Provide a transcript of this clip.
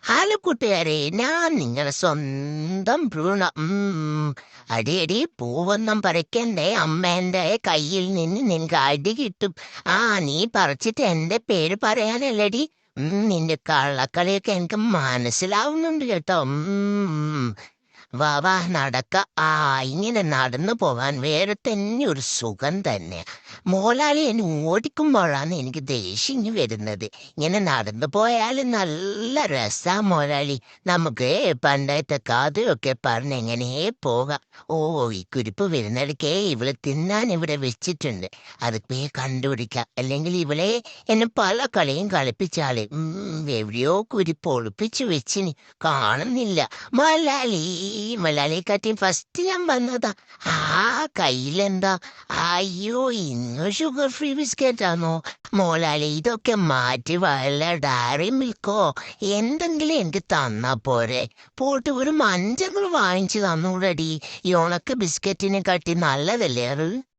Hello കൂട്ടുകാരെ, ഞാൻ നിങ്ങളുടെ സ്വന്തം ഭ്രൂണ. അടിയടി പൂവൊന്നും പറിക്കണ്ടേ, അമ്മേന്റെ കയ്യിൽ നിന്ന് നിനക്ക് അടി കിട്ടും. ആ, നീ പറിച്ചിട്ട് എന്റെ പേര് പറയാനല്ലടി. നിന്റെ കള്ളക്കളിയൊക്കെ എനിക്ക് മനസ്സിലാവുന്നുണ്ട് കേട്ടോ. വാ വാ നടക്ക. ആ, ഇങ്ങനെ നടന്നു പോവാൻ വേറെ തന്നെ ഒരു സുഖം തന്നെ. മോലാളി എന്നെ ഓടിക്കുമ്പോഴാണ് എനിക്ക് ദേഷ്യം വരുന്നത്. ഇങ്ങനെ നടന്നു പോയാൽ നല്ല രസാ മോലാളി. നമുക്ക് പണ്ടത്തെ കഥയൊക്കെ പറഞ്ഞ് എങ്ങനെ പോകാം. ഓ, ഈ കുരിപ്പ് വരുന്നിടക്കേ ഇവളെ തിന്നാൻ ഇവിടെ വെച്ചിട്ടുണ്ട്. അത് കണ്ടുപിടിക്കാം. അല്ലെങ്കിൽ ഇവളെ എന്നെ പല കളിയും കളിപ്പിച്ചാളെ. എവിടെയോ കുരിപ്പ് ഒളിപ്പിച്ചു വെച്ചിന്, കാണുന്നില്ല. മലാലി, മലാലിക്കാട്ടി ഫസ്റ്റ് ഞാൻ വന്നതാ. ആ, കയ്യിലെന്താ? അയ്യോ, ഇന്ന് ഷുഗർ ഫ്രീ ബിസ്ക്കറ്റ് ആണോ? മോലാലി, ഇതൊക്കെ മാറ്റി വല്ല ഡയറി മിൽക്കോ എന്തെങ്കിലും എനിക്ക് തന്നാ പോരെ. പോട്ട് ഒരു മഞ്ചങ്ങൾ വാങ്ങിച്ചു തന്നൂടടി. ഈ ഉണക്ക ബിസ്ക്കറ്റിനെ കാട്ടി നല്ലതല്ലേ അത്?